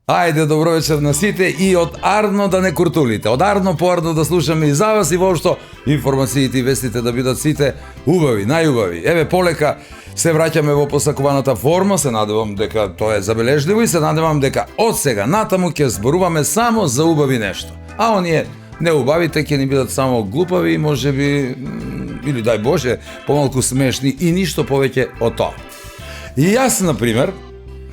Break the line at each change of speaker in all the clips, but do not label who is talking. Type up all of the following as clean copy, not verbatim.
Ајде, добро вечер на сите и од Арно да не куртулите. Од Арно по Арно да слушаме и за вас и воопшто информациите и вестите да бидат сите убави, најубави. Еве полека се враќаме во посакуваната форма, се надевам дека тоа е забележливо и се надевам дека од сега натаму ќе зборуваме само за убави нешто. А оние неубавите ќе ни бидат само глупави и можеби, или дај Боже, помалку смешни и ништо повеќе од тоа. И јас, например,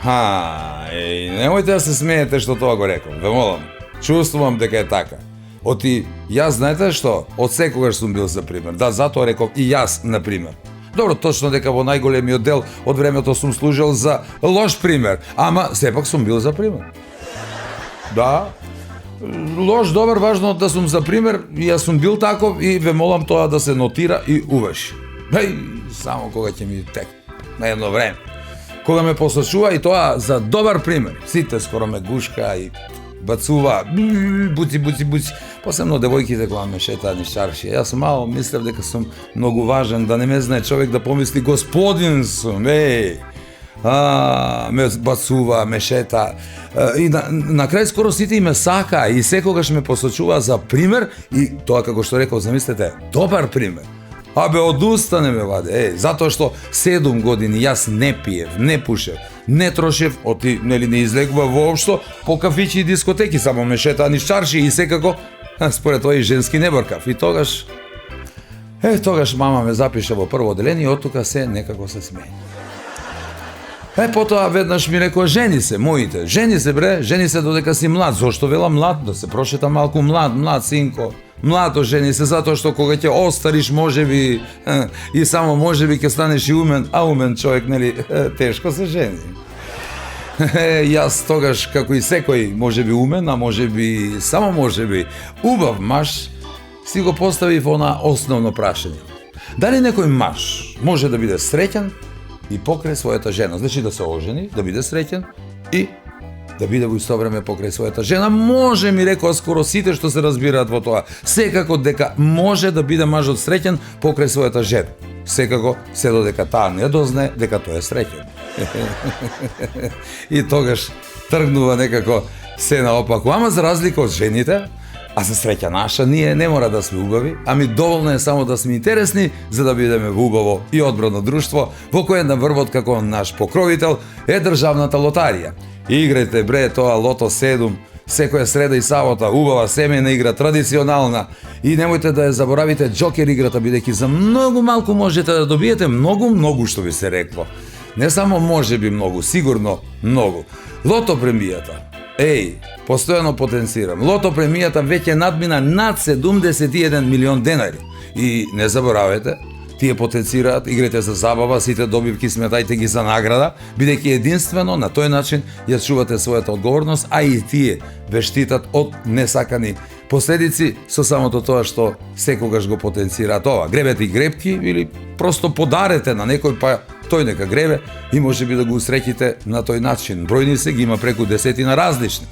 немојте да се смеете што тоа го реков, ве молам. Чувствувам дека е така. Оти, јас знаете што? Од секогаш сум бил за пример. Да, затоа реков и јас, например. Добро, точно дека во најголемиот дел од времето сум служил за лош пример, ама сепак сум бил за пример. Да, лош, добар, важно да сум за пример, и јас сум бил таков и ве молам тоа да се нотира и увеш. Само кога ќе ми тек на едно време. Кога ме посочува и тоа за добар пример. Сите скоро ме гушка и бацува, буци. Посебно девојките кога ме шетаат низ чаршија. Јас мало мислев дека сум многу важен, да не ме знае човек да помисли господин сум. Ме бацува, ме шета. И на крај скоро сите и ме сака и секогаш ме посочува за пример и тоа како што реков, замислете, добар пример. Абе, одустане ме ваде, затоа што 7 години јас не пиев, не пушев, не трошев, оти, нели, не излегува воопшто по кафичи и дискотеки, само ме шетаа низ чарши и секако, според тоа и женски не бркав. И тогаш мама ме запиша во прво одделение и оттука се некако се смее. Потоа веднаш ми рекоа, жени се, моите, жени се бре, жени се додека си млад. Зошто вела млад? Да се прошета малку млад синко. Младо жени се, затоа што кога ќе остариш можеби и само можеби ќе станеш и умен, а умен човек, нели, тешко се жени. Јас тогаш, како и секој можеби умен, а можеби, само можеби, убав маж, си го поставив она основно прашање. Дали некој маж може да биде среќен и покрај својата жена? Значи да се ожени, да биде среќен и да биде во исто време покрај својата жена. Може, ми рекоа скоро сите што се разбираат во тоа. Секако дека може да биде мажот среќен покрај својата жена. Секако, се додека таа не дознае дека тој е среќен. И тогаш тргнува некако се наопаку. Ама за разлика од жените, а за среќа наша, ние не мора да сме убави, ами доволно е само да сме интересни за да бидеме во убаво и одбрано друштво, во кое на врвот како наш покровител е државната лотарија. Играјте, бре, тоа Лото 7, секоја среда и сабота, убава семејна игра, традиционална. И немојте да ја заборавите Джокер играта, бидејќи за многу малку можете да добиете многу што би се рекло. Не само може би многу, сигурно многу. Лото премијата. Постојано потенцирам. Лото премијата веќе надмина над 71 милион денари. И не заборавете, тие потенцираат, игрите за забава, сите добивки сметајте ги за награда, бидејќи единствено на тој начин ја чувате својата одговорност, а и тие ве штитат од несакани последици со самото тоа што секогаш го потенцираат ова. Гребете и гребки или просто подарете на некој, па тој нека гребе и може би да го усреќите на тој начин. Бројни се, ги има преку 10 различни.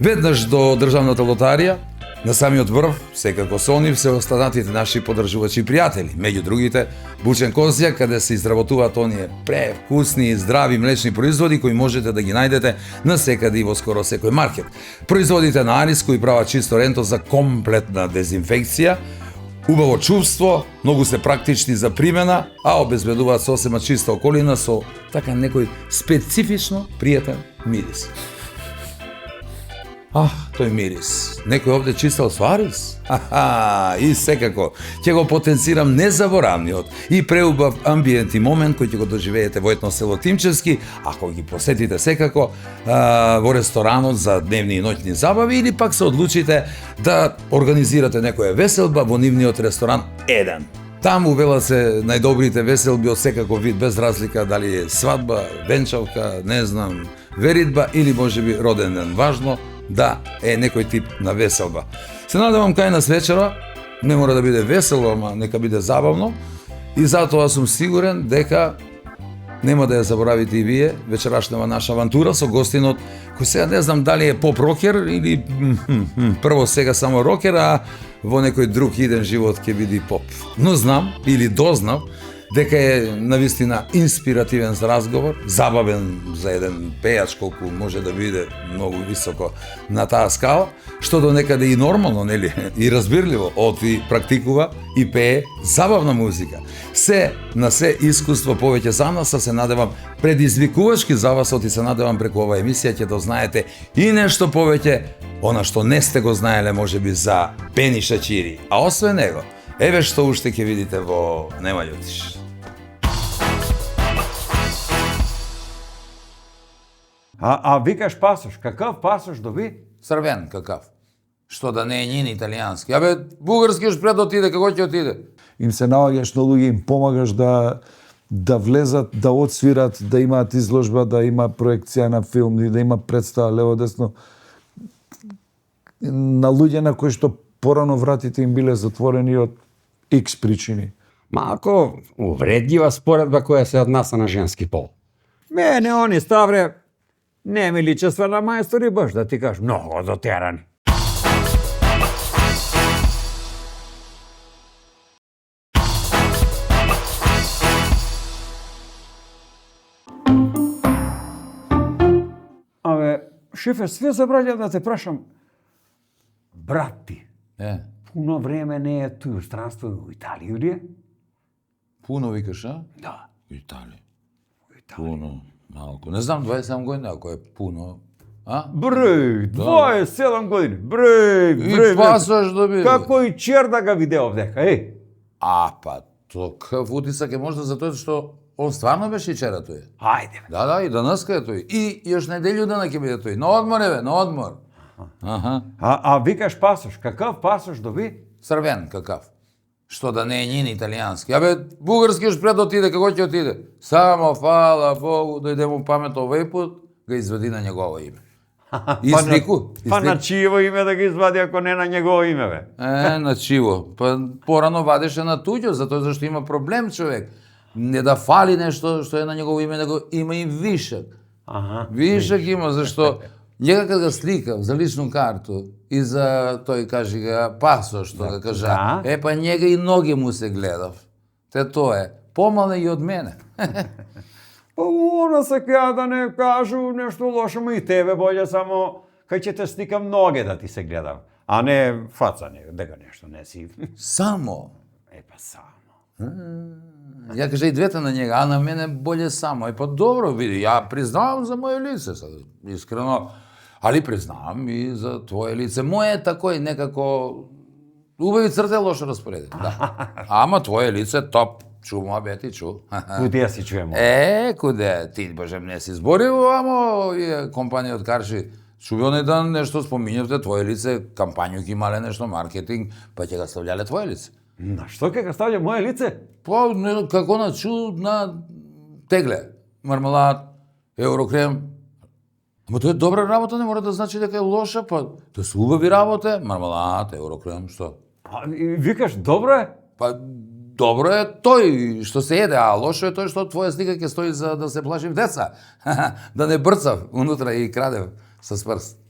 Веднаш до државната лотарија, на самиот врв, секако со нив се останатите наши подржувачи и пријатели. Меѓу другите, Бучен Козјак, каде се изработуваат оние превкусни и здрави млечни производи кои можете да ги најдете на секаде и во скоро секој маркет. Производите на Арис кои прават чисто ренто за комплетна дезинфекција, убаво чувство, многу се практични за примена, а обезбедуваат сосема чиста околина со така некој специфично пријатен мирис. Тој мирис. Некој овде чистал со Арис? И секако, ќе го потенцирам незаборавниот и преубав амбиент и момент кој ќе го доживеете во едно село Тимчевски, ако ги посетите секако во ресторанот за дневни и ноќни забави или пак се одлучите да организирате некоја веселба во нивниот ресторан Еден. Таму велат се најдобрите веселби од секако вид, без разлика дали е свадба, венчавка, не знам, веридба или можеби роден ден. Важно да е некој тип на веселба. Се надевам кај нас вечера, не мора да биде весело, ама нека биде забавно, и затоа сум сигурен дека Нема да ја заборавите и вие, вечерашнава наша авантура со гостинот, кој сега не знам дали е поп-рокер или прво сега само рокер, а во некој друг иден живот ќе биде поп. Но знам, или дознав, дека е навистина инспиративен за разговор, забавен за еден пејач колку може да биде многу високо на таа скала, што до некаде и нормално, нели, и разбирливо, отви практикува и пее забавна музика. Се на се искуство повеќе за нас, се надевам предизвикувачки за вас, и се надевам преку оваа емисија ќе дознаете и нешто повеќе, она што не сте го знаеле можеби за Пениша Чири. А освен него, еве што уште ќе видите во Нема љутиш.
А викаш пасош, какав пасош доби?
Црвен какав. Што да не е нин италијански. Абе, бугарски уж пред отиде, како ќе отиде?
Им се наоѓаш на луѓе, им помагаш да влезат, да отсвират, да имаат изложба, да има проекција на филм, да има представа лево десно. На луѓе на кои што порано вратите им биле затворени од X причини.
Малко увредлива споредба која се однаса на женски пол. Мене они ставре не ми личества на мајстори, баш да ти кажеш, многу дотерани. Абе, шефе, све забравljam да те прашам, брат ти, пуно време не е туј, странство во Италија ли е?
Пуно викаш, а?
Да.
Италија. Пуно, малку. Не знам, 27 години, ако е пуно. А?
Бреј, 27 години. Бреј.
И пасош доби.
Како и чер да га видеов дека, еј.
А, па, такав утисак е можда за тоа што он стварно беше и чера тој.
Ајде, бе.
Да, и данаска е тој. И још неделју дена ќе биде тој. На одмор е, бе, на одмор. Аха.
А викаш пасош, какав пасош доби?
Црвен какав. Што да не е нин италијански. Абе, бугарски уж пред отиде, како ќе отиде? Само, фала Богу, дојде му памет овој пут, га изведи на негово име. И слику.
Па на чиево име да ги извади, ако не на негово име, бе?
На чиво. Па порано вадеше на туѓо, затоа зашто има проблем човек. Не да фали нешто што е на негово име, него има и вишак. Вишак има, зашто njega kad ga slikam za ličnu kartu i za тој кажи га пасо што да кажа, па njega и ноги му се гледав. Те тоа е. Помале и од мене.
Па она се кеа да не кажу нешто лошо, и тебе болje само кај ќе те сликам ноге да ти се гледам, а не фаца не, дека нешто не си.
Само?
Па само.
Ја кажа и двете на njega, а на мене болje само. Па добро, види, ја признавам за моје лице, искрено, али признавам и за твое лице. Моје е такој некако убави црте, лошо распоредени. Да. Ама твое лице топ. Чу му абети, чу.
Куде си чуемо?
Куде? Ти, божем, не си зборил, амо компанија од Карши. Чуби оној дан нешто споминјавте, твое лице, кампању ки имале нешто, маркетинг, па ќе го стављале твое лице.
На што ќе го ставља моје лице?
Па, како на чу, на тегле, мармелад, еврокрем. Ама тоа е добра работа, не мора да значи дека е лоша, па тоа се убави работа, мармелад, еврокрем, што?
Па, викаш, добро е?
Па, добро е тој што се еде, а лошо е тој што твоја слика ќе стои за да се плашим деца. Да не брцав унутра и крадев со прст.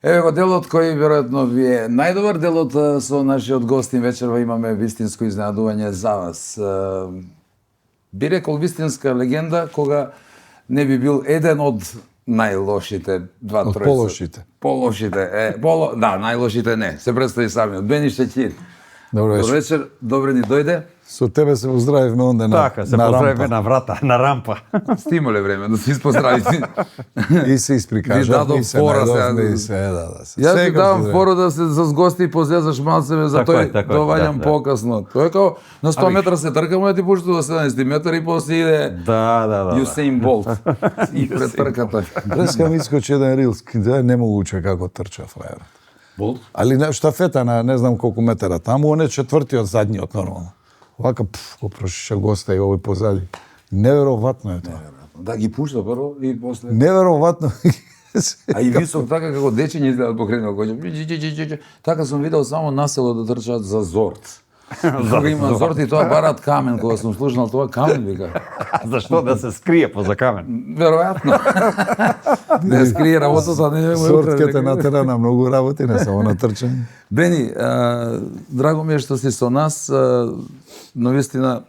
Еве го делот кој веројатно ви е најдобар делот со нашиот гостин вечерва имаме вистинско изненадување за вас. Би рекол вистинска легенда кога не би бил еден од најлошите два тројца.
Од полошите.
Полошите, да, најлошите не. Се представи самиот. Пениша Чири.
Добро вечер.
Добро вечер, добре ни дојде.
Со тебе се поздравивме онде на
Така, се поздравивме на врата, на рампа.
Стимуле време да се испоздравите.
И се исприкажав, и се најдовме, и се, да.
Јас ти давам фора да се згости и позлезаш малце, за тој доваѓам покасно. Тој е као на 100 метра се тркаме, да ти пушту до 17 метра и после иде Юсейн Болт и пред трката.
Преска ми искочи еден рилски, да не му уче како трча фрајер.
Болт?
Али штафета на не знам колку метара, таму он е четвртиот задниот нормално. Овака, го прошиша госта и овој позади. Неверојатно е тоа.
Да ги пушта прво и после...
Неверојатно.
А и висок така како дечиња изгледа покрај него. Така сум видел само насело да трчаат за зорт. Кога има зорт и тоа барат камен, кога сум слушнал тоа камен вика.
Зашто да се скрие поза камен?
Веројатно. Да скрие работата, не е
Сорт ке те натера на многу работи, не само на трчање.
Бени, драго ми е што си со нас, но вистина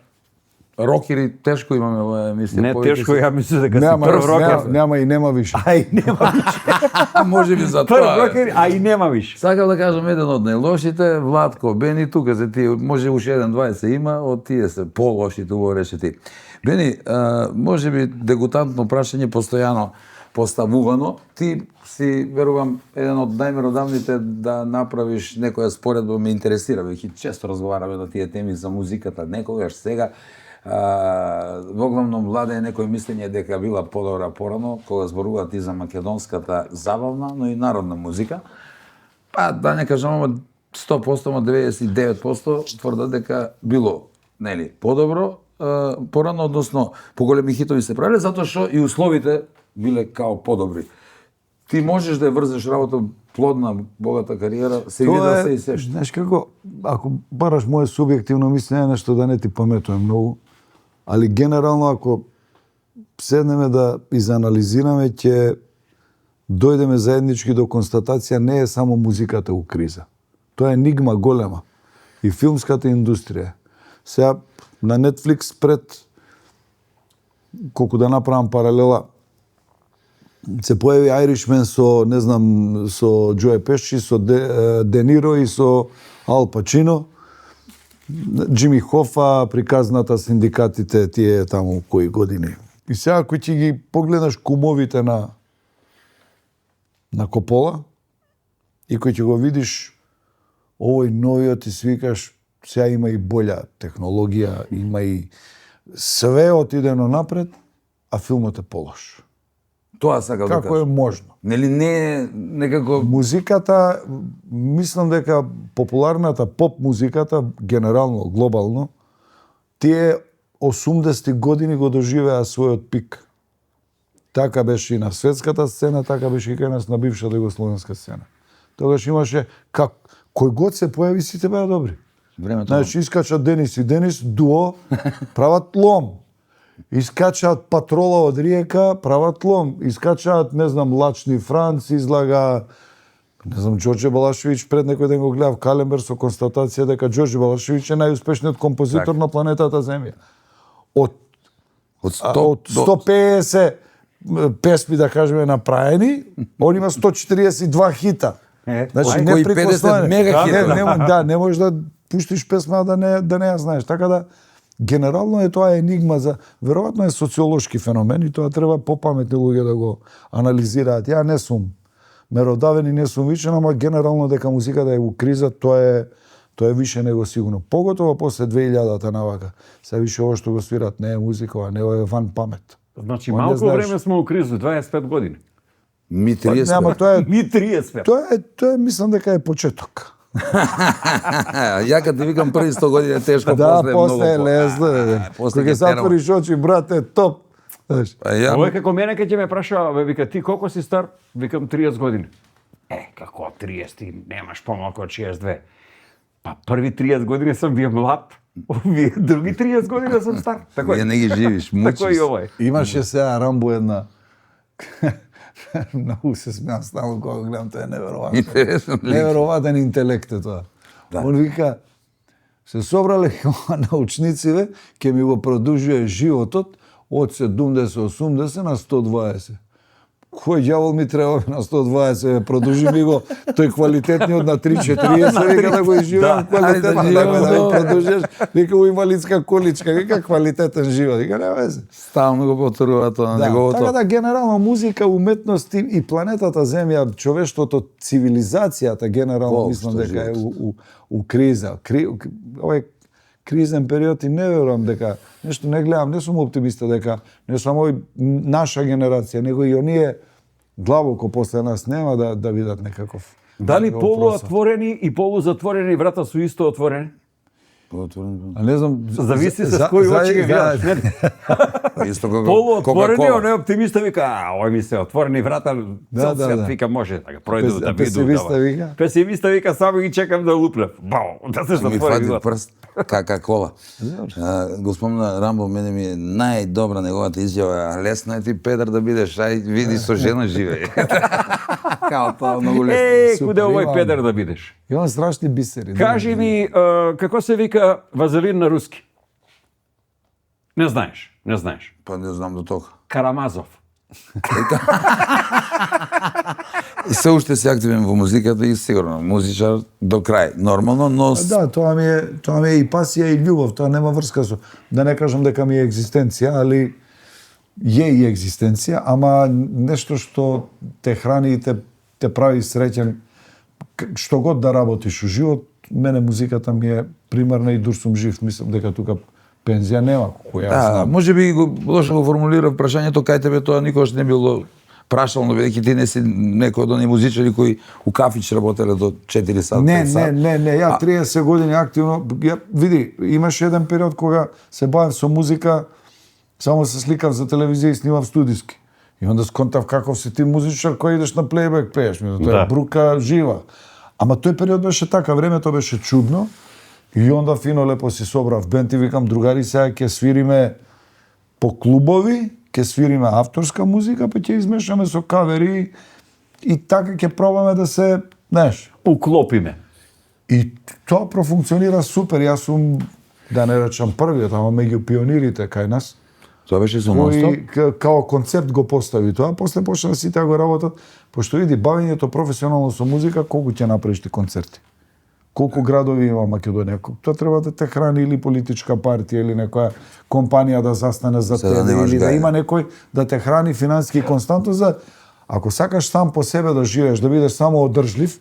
рокери тешко имаме оваа емисија.
Не тешко, ја мислам дека си
Нема,
прв рокер.
нема и нема више.
Ај нема више.
Може би за
Прв
тоа.
рокер, а и нема више.
Сакам да кажам еден од најлошите, Владко, Бени, тука се ти, може уште 1-20 има, од тие се полошите, убаво рече ти. Бени, може би дегутантно прашање постојано поставувано, ти си, верувам, еден од најмеродавните да направиш некоја споредба, ме интересира, веќе често разговараме на тие теми за музиката, некогаш сега, воглавно владе некој мислење дека била подобра порано, кога зборува ти за македонската забавна, но и народна музика. Па да не кажам 100%, ама 99% тврдат дека било, нели, подобро порано, односно поголеми хитови се правиле затоа што и условите биле као подобри. Ти можеш да ја врзеш работа плодна, богата кариера, се видел се и се што.
Знаеш како, ако бараш моje субјективно мислење, нешто да не ти паметувам многу, али генерално ако седнеме да изанализираме, ќе дојдеме заеднички до констатација не е само музиката у криза. Тоа е енигма голема. И филмската индустрија. Сега на Netflix пред колку да направам паралела, се појави Irishman со, не знам, со Џое Пешчи, со Де Ниро и со Ал Пачино. Джими Хофа, приказната синдикатите тие таму кои години. И сега кој ќе ги погледаш кумовите на Копола и кој ќе го видиш овој новиот и свикаш сега има и болја технологија, има и све отидено напред, а филмот е полош.
Тоа сакам да
Како е
кажам.
можно?
Нели не е некако
Музиката, мислам дека популарната поп музиката, генерално, глобално, тие 80 години го доживеа својот пик. Така беше и на светската сцена, така беше и кај нас на бившата југословенска сцена. Тогаш имаше, кој год се појави, сите беа добри.
времето.
Значи, искачат Денис и Денис, дуо, прават лом. Искачаат Патрола од Риека, прават лом. Искачаат, не знам, Лачни Франц, излага, не знам, Ѓорѓе Балашевиќ, пред некој ден го гледав Калембер со констатација дека Ѓорѓе Балашевиќ е најуспешниот композитор на планетата Земја. Од
Од
150 песми, да кажеме, направени, он има 142 хита. Значи,
кои
неприкосновени.
50 мега хита.
Не можеш да пуштиш песма да не ја знаеш. Така да, генерално е тоа енигма за... Веројатно е социолошки феномен и тоа треба попаметни луѓе да го анализираат. Ја не сум меродавен и не сум вичен, ама генерално дека музиката е у криза, тоа е више него сигурно. Поготово после 2000-та навака. Се више ово што го свират не е музика, а не е ван памет.
Значи,
Он не
малку
знаеш.
време сме у кризу, 25 години.
Ми
Па, не, ама
30.
тоа е,
Ми 35.
тоа е, мислам дека е почеток.
Ја кога ти викам први 100 години е тешко,
Да,
после
после е
многу.
лесно.
после
Кога
ќе
ќе затвориш очи, брате, топ. Знаеш,
Ја
Овој како мене ќе ме прашува, бе, вика, ти колку си стар? Викам 30 години. Како 30, ти немаш помалку од 62. Па први 30 години сум бил млад, овие други 30 години сум стар. Така
Вие
е.
не ги живиш,
Така
мучиш.
и овој.
имаше сега Рамбо една... Многу се смеам стално кога го гледам, тоа е неверојатно.
Интересно ли?
Неверојатен интелект е тоа.
Да.
Он вика, се собрале научнициве, ќе ми го продолжува животот од 70-80 на 120. Кој ѓавол ми треба на 120, продолжи ми го тој квалитетниот на 3-40, вика да го изживеам квалитетно,
Ајде,
да го
живеам, да.
продолжиш, вика у инвалидска количка, вика квалитетен живот, вика нема везе.
Стално го потурува тоа на
Да,
неговото.
така да генерално музика, уметност и планетата Земја, човештвото, цивилизацијата генерално
Воопшто
мислам дека е
живот.
у криза. Овој кризен период и не верувам дека нешто не гледам, не сум оптимиста дека не само овој наша генерација, него и оние длабоко после нас нема да видат некаков
Дали
некаков просак.
полуотворени и полузатворени врата су исто отворени?
Полуотворени.
А не знам,
Зависи се с кои очи ги гледаш.
Исто како
Полуотворени,
Кока-кола.
оној оптимиста вика, овој ми се отворени врата, цел свет вика може да го пројду, да биду.
Песимиста вика?
Песимиста вика, само ги чекам да лупнев. Бау, да се
Ми
затвори
фати
врата.
прст, кола. Го спомна Рамбо, мене ми е најдобра неговата изјава. Лесно е ти, Педар, да бидеш, ај види со жена живее. Као тоа многу лесно.
Е, куде овој
имам.
педер да бидеш?
Имам страшни бисери.
Кажи ми, како се вика вазелин на руски? Не знаеш, не знаеш.
Па не знам до тога.
Карамазов.
И се уште си активен во музиката и сигурно музичар до крај. Нормално, но
Да, тоа ми е и пасија и љубов, тоа нема врска со, да не кажам дека ми е екзистенција, али е и екзистенција, ама нешто што те храни и те прави среќен, што год да работиш у живот, мене музиката ми е примарна и дур сум жив, мислам дека тука пензија нема, која
да,
знам.
може би лошо го формулира прашањето, кај тебе тоа никош не било прашално, бидејќи ти не си некој од оние музичари кои у кафич работеле до 4 сата.
Не,
5 сат.
не, ја 30 години активно, види, имаше еден период кога се бавев со музика, само се сликав за телевизија и снимав студиски. И онда сконтав каков си ти музичар кој идеш на плейбек пееш, тоа е брука жива. Ама тој период беше така, времето беше чудно и онда фино лепо си собрав бенд и викам другари сега ќе свириме по клубови, ќе свириме авторска музика, па ќе измешаме со кавери и така ќе пробаме да се, знаеш,
Уклопиме.
и тоа профункционира супер. Јас сум, да не речам првиот, ама меѓу пионирите кај нас,
Тоа беше со нонстоп.
кој као концепт го постави тоа, после почна сите да го работат, пошто види бавењето професионално со музика, колку ќе направиш ти концерти. Колку градови има Македонија, тоа треба да те храни или политичка партија или некоја компанија да застане за
Се да
тебе
немаш
или да
гај.
има некој да те храни финансиски константно за ако сакаш сам по себе да живееш, да бидеш само одржлив,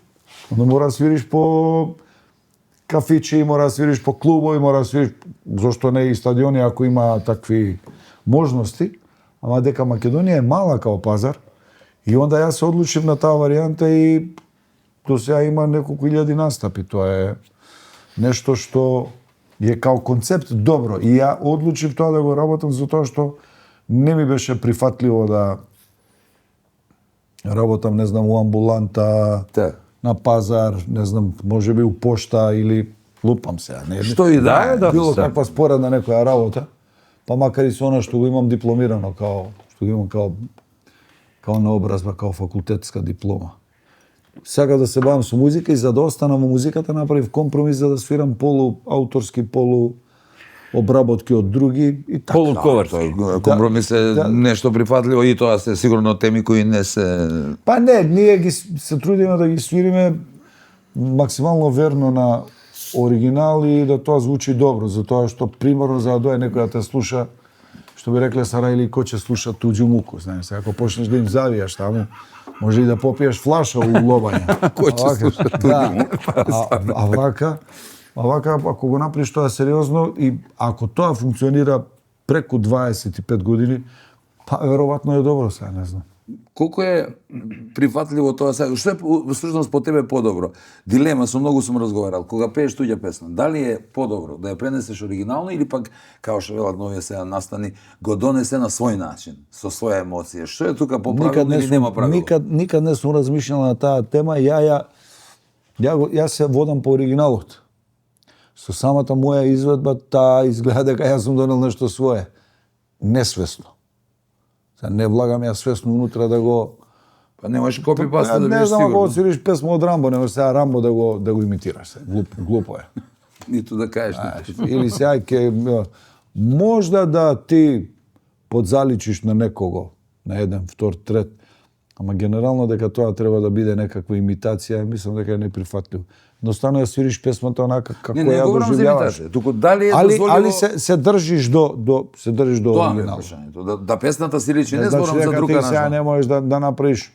onda мора да свириш по кафичи, мора да свириш по клубови, мора да свириш, зошто не и стадиони ако има такви можности, ама дека Македонија е мала као пазар и онда јас се одлучив на таа варијанта и до сега има неколку илјади настапи. Тоа е нешто што е као концепт добро и ја одлучив тоа да го работам затоа што не ми беше прифатливо да работам, не знам, у амбуланта,
Да.
на пазар, не знам, може би у пошта или лупам сега. Не,
Што и да,
да,
било
да.
каква споредна некоја работа, па макар и со она што го имам дипломирано, што го имам као наобразба, као факултетска диплома. Сега да се бавам со музика и за да останам во музиката направив компромис за да свирам полуауторски, обработки од други и така.
Полуковар.
Тој компромис е нешто прифатливо и тоа се сигурно теми кои не се...
Па не, ние се трудиме да ги свириме максимално верно на оригинал и да тоа звучи добро, затоа што примерно за да дое некој да те слуша, што би рекле Сарајли, кој ќе слуша туѓу муку, знаеш, ако почнеш да им завијаш таму, може и да попиеш флаша у лобање.
Кој ќе слуша туѓу муку?
А вака, ако го направиш тоа сериозно и ако тоа функционира преку 25 години, па веројатно е добро сега, не знам.
Колку е прифатливо тоа сега? Што е всушност по тебе подобро? Дилема, со многу сум разговарал. Кога пееш туѓа песна, дали е подобро да ја пренесеш оригинално или пак, као што велат новија сега настани, го донесе на свој начин, со своја емоција? Што е тука поправилно или нема правило?
Никад не сум размишljал на таа тема, јас се водам по оригиналот. Со самата моја изведба, таа изгледа дека јас сум донел нешто свое. Несвесно. Не влагам ја свесно унутра да го...
Па немаш копи-паста да
Не
бидеш
знам ако
сигурно.
отсвириш песма од Рамбо, немаш сега Рамбо да го имитираш. Глупо е.
Ниту да кажеш, ниту.
Или сега ќе... Можда да ти подзаличиш на некого, на еден, втор, трет, ама генерално дека тоа треба да биде некаква имитација, мислам дека е неприфатливо. Едноставно ја свириш песмата онака како
Не
ја
говорам за
доживljavaš.
имитација, туку дали е
Али
дозволиво...
се држиш до
Тоа ми е
оригинал.
прашањето. Да песната си личи, не
Значи
зборам за
дека
друг
ти сега
аранжман.
не можеш да направиш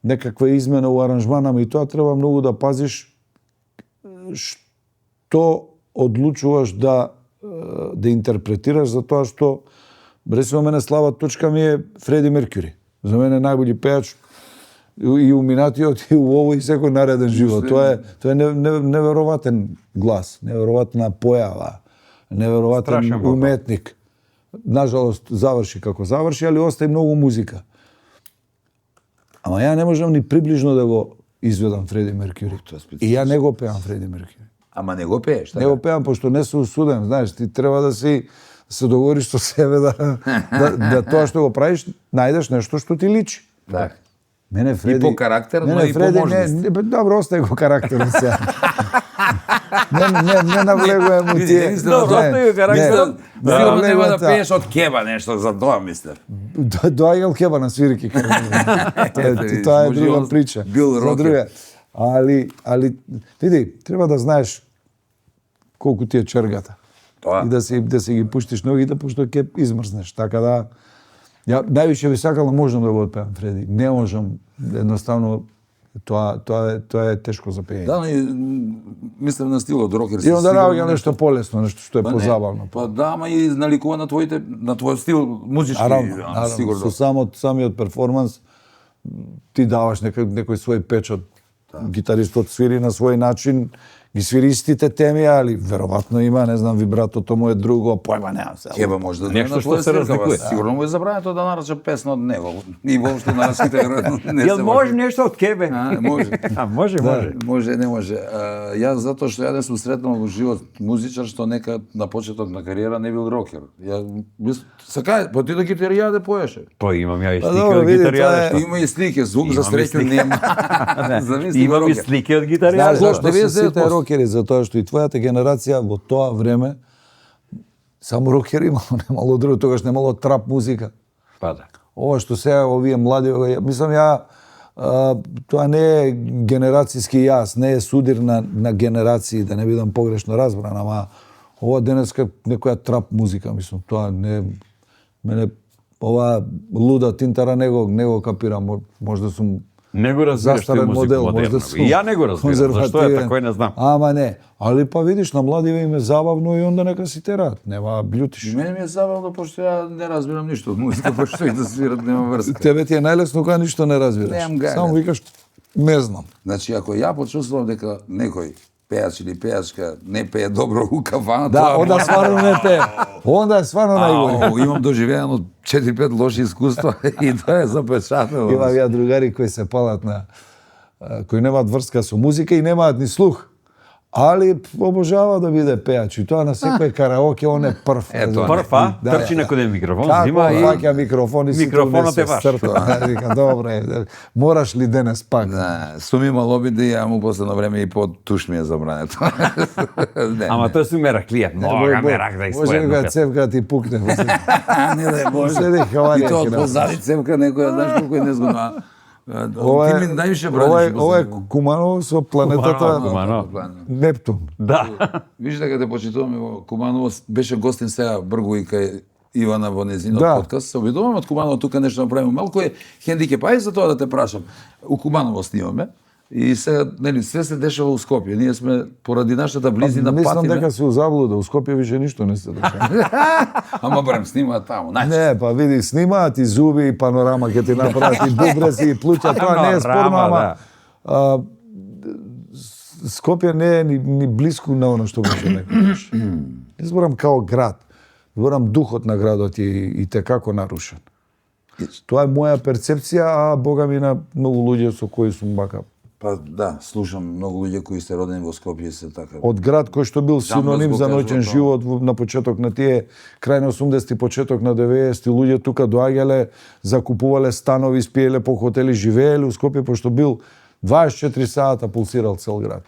некаква измена у аранжмана, и тоа треба многу да пазиш што одлучуваш да интерпретираш, затоа што речиме мене слаба точка ми е Фреди Меркюри. За мене најбољи пејач и у минатиот и у овој и секој нареден живот. Тоа е невероватен глас, невероватна појава, невероватен
Страшен вокал.
уметник. Нажалост заврши како заврши, али остаи многу музика. Ама ја не можам ни приближно да го изведам Фреди Меркјури. И ја не го пеам Фреди Меркјури.
Ама не го пееш,
Не го пеам пошто не се усуден, знаеш, ти треба да се договориш со себе да тоа што го правиш, најдеш нешто што ти личи.
Да.
Мене Фреди...
по карактер, но
мене
и по
Фреди,
можност.
Добро, остај го карактер сега. не навлегувам у тие.
Добро, остај го карактер.
Сигурно нема да пееш од кеба нешто, за тоа мислев.
Доаѓал кеба на свирки. Тоа е друга прича.
Бил
За
рокер.
друга. Али, види, треба да знаеш колку ти е чергата.
Тоа.
И да си ги пуштиш ногите, пошто ќе измрзнеш. Така да, ја највише би сакал да можам да го отпеам Фреди. Не можам, едноставно, тоа е тешко за пеење.
Да, и мислам на стилот рокер.
И onda наоѓам нешто полесно, нешто што е позабавно.
Па да, ама и наликува на твој стил музички,
Наравно,
сигурно.
со самиот перформанс ти даваш некој свој печат. Гитаристот свири на свој начин, ги свири истите теми, али веројатно има, не знам, вибратото му е друго, појма немам се.
Кеба може да
Нешто
на
што
твоја
се
свирка,
разликува.
Сигурно му е забрането да нарача песна од него. И воопшто нарачките веројатно не се
Јел може нешто од кебе?
може.
Може.
Може, не може. Јас затоа што ја не сум сретнал во живот музичар што нека на почеток на кариера не бил рокер. Ја сака, па ти да гитаријаде поеше.
Па имам ја и
Па
слики
добро,
од
види, тоа
гитаријаде.
е-
што?
Има и слики, звук за
Имам и
среќу
слики.
нема. Зависи
Имам и
рокер.
слики од
Знаеш
гитаријаде.
зашто се
99%.
сите рокери? Затоа што и твојата генерација во тоа време само рокери имало, немало друго, тогаш немало трап музика.
Па да.
Ова што сега овие млади, мислам ја, тоа не е генерацијски јас, не е судир на генерации, да не бидам погрешно разбран, ама ова денеска некоја трап музика, мислам, тоа не мене ова луда тинтара не го капирам, можда сум
Не го разбираш тој
застарен
музика
модел,
модерна.
можда сум
И ја не го разбирам. Зашто е
конзервативен.
тако, не знам.
Ама не, али па видиш на младиве им е забавно и онда нека си терат, нема блютиш.
Мене ми е забавно, пошто ја не разбирам ништо од музика, пошто и да свират нема врска.
Тебе ти е најлесно кога ништо не разбираш.
Немам гајле.
Само викаш не знам.
Значи, ако ја почувствувам дека некој пеач или пеачка не пее добро у кафана,
Да, онда стварно не пее. Онда е стварно најголем.
Имам доживеано 4-5 лоши искуства и тоа е запечатено.
Имам ја другари кои се палат кои немаат врска со музика и немаат ни слух. Али обожава да биде пеач и тоа на секој караоке он е прв.
Ето,
Прв, а?
Да,
Трчи
да.
некој микрофон,
Како
зима и...
фаќа микрофон и сите
Микрофонот
унесе
е ваш.
срто. Вика, добре, мораш ли денес пак?
Да, сум имал обид да ја му последно време и под туш ми е забрането. Не,
Ама тоа су мераклија, многа мерак да
Може ли
испојадно.
кога цевка ти пукне?
не да може.
Седи
И
хаварија.
тоа од
ќе
позади цевка некоја, знаеш колку е незгодно.
Ова
Ти
е,
ми највише
ова е,
браниш.
ова е Куманово со планетата
Куманово.
Нептун.
Да.
Виж дека те почитуваме во Куманово, беше гостин сега Бргу и кај Ивана во незинот
Да.
подкаст. Се обидуваме од Куманово тука нешто направиме. Малку е хендикеп, ај за тоа да те прашам. У Куманово снимаме и сега нели све се дешава у Скопје. Ние сме поради нашата близина
Мислам
патиме.
дека се у заблуда, у Скопје више ништо не се дешава.
Ама барем снимаат таму. Најчесто.
Не, па види, снимаат и зуби, и панорама ќе ти направат, и бубрези, и плуќа, тоа не е спорно,
Панорама,
ама а, Скопје не е ни блиску на оно што беше некогаш. Не зборам као град, зборам духот на градот и те како нарушен. Тоа е моја перцепција, а бога ми на многу луѓе со кои сум бака.
Па да, слушам многу луѓе кои се родени во Скопје се така.
Од град кој што бил синоним
го
за
кажува
ноќен
тоа.
живот на почеток на тие крај на 80-ти, почеток на 90-ти, луѓе тука доаѓале, закупувале станови, спиеле по хотели, живееле у Скопје, пошто бил 24 сата пулсирал цел град.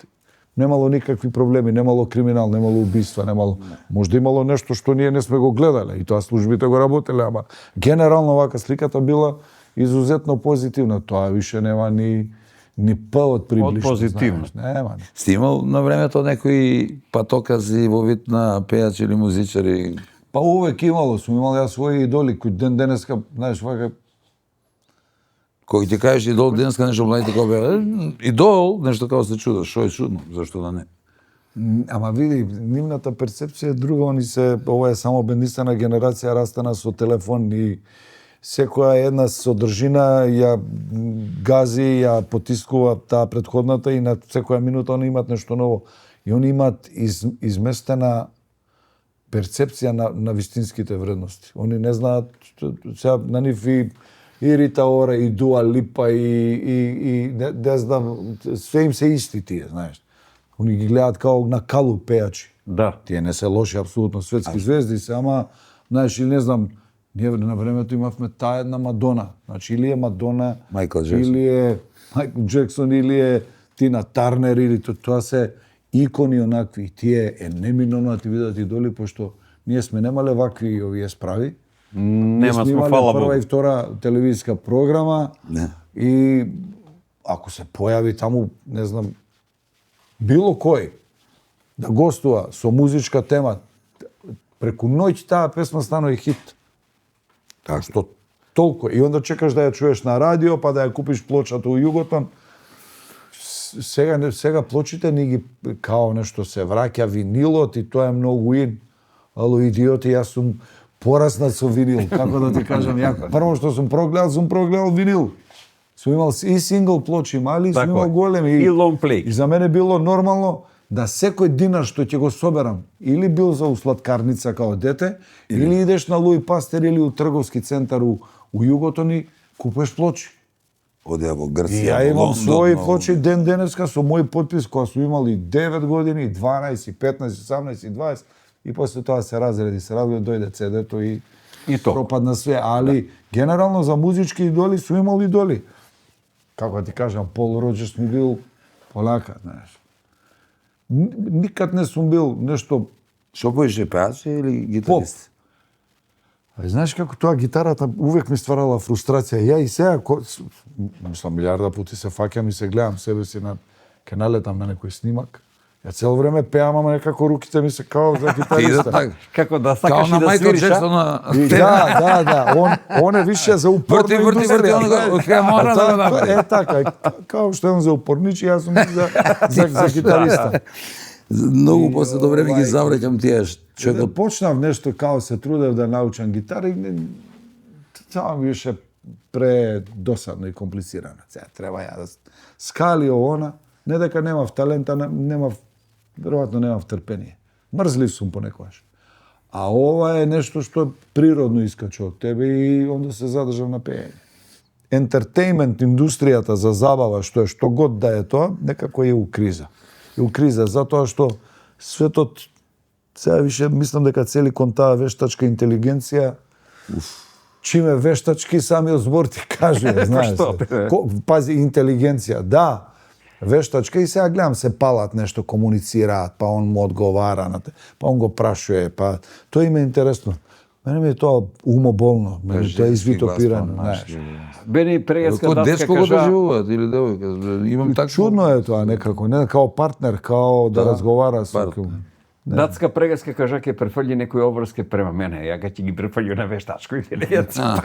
Немало никакви проблеми, немало криминал, немало убиства, немало... Можда имало нешто што ние не сме го гледале и тоа службите го работеле, ама генерално вака сликата била изузетно позитивна. Тоа више нема ни п од приближно.
Од позитивно.
знаеш. Нема.
Стимал на времето некои патокази во вид на пејачи или музичари.
Па увек имало, сум имал ја своји идоли кои денеска, знаеш, вака
Кој ти кажеш идол денеска нешто младите како беа, идол, нешто како се чудаш, што е чудно, зашто да не?
ама види, нивната перцепција е друга, ова е само бендисана генерација растана со телефон и секоја една содржина ја гази, ја потискува таа претходната и на секоја минута они имаат нешто ново. И они имаат изместена перцепција на вистинските вредности. Они не знаат, сега на нив и Рита Ора, и Дуа Липа, и не знам, све им се исти тие, знаеш. Они ги гледаат као на калу пејачи.
Да.
Тие не се лоши, апсолутно светски звезди се, ама, знаеш, или не знам, ние на времето имавме таа една Мадона. Значи, или е Мадона,
Майкл Джексон.
или е Майкл Джексон, или е Тина Тарнер, или тоа се икони онакви. Тие е неминовно да ти видат идоли, пошто ние сме немале вакви овие справи.
Нема сме, фала
прва
Богу.
и втора телевизиска програма.
Не.
И ако се појави таму, не знам, било кој да гостува со музичка тема, преку ноќ таа песма станува и хит.
Така.
Што толку. И onda чекаш да ја чуеш на радио, па да ја купиш плочата у Југотон. Сега плочите ни ги као нешто се враќа винилот и тоа е многу ин. Ало идиоти, јас сум пораснат со винил, како да ти кажам, ја прво што сум прогледал винил. Сум имал и сингл плочи мали, и сум
Тако
имал
е.
големи.
И long play.
И за мене било нормално да секој динар што ќе го соберам, или бил за усладкарница као дете, или идеш на Луи Пастер или у трговски центар у Југотон и купуваш плочи.
Одеа во
И
Грција,
ја
во
имам
Лондон,
своји
во-
плочи ден денеска со мој подпис кога сум имал и 9 години, и 12, и 15, 18, и 20 и после тоа се разреди, дојде CD-то и
то.
пропадна све, али генерално за музички идоли сум имал идоли. Како да ти кажам, Пол Роджерс ми бил поляка, знаеш. Никад не сум бил нешто.
Што поише, пеач или гитарист?
Знаеш како тоа гитарата увек ми стварала фрустрација. Ја и сега, мислам, милиарда пути се фаќам и се гледам себе си ке налетам на некој снимак. Ја цело време пеам, ама некако руките ми се као за
Идат
гитариста.
така.
Како да
Као
сакаш и
на
да
Майкл
свириш,
Джексон
а?
на
И да. Он е више за упорно
Врти,
индустрија.
он го мора да го направи.
Е така, као што е он за упорничи, јас сум за гитариста.
Многу после до време ги завреќам тие човекот.
Почнав нешто као се трудев да научам гитара и тоа ми беше предосадно и комплицирано. Сега треба ја да скали она, не дека немав талента, веројатно немав трпение. Мрзлив сум понекогаш. А ова е нешто што природно искача од тебе и онда се задржав на пеење. Ентертејмент индустријата за забава, што год да е тоа, некако е у криза. И у криза, затоа што светот, сега више мислам дека цели кон таа вештачка интелигенција, чиме вештачки самиот збор ти кажува, знаеш.
што?
Пази, интелигенција, да, вештачка и сега гледам се палат нешто, комуницираат, па он му одговара на те, па он го прашува, па тоа им е интересно. Мене ми е тоа умоболно, мене тоа е извитопирано, знаеш.
Бени преска
Кој
датска
дечко го
кажа,
доживуваат или девојка? Имам такво.
Чудно е тоа некако, не као партнер, као да разговара со
партнер.
датска прегаска кажа ќе префрли некои обврски према мене, ја ќе ги префрлю на вештачко интелигенција.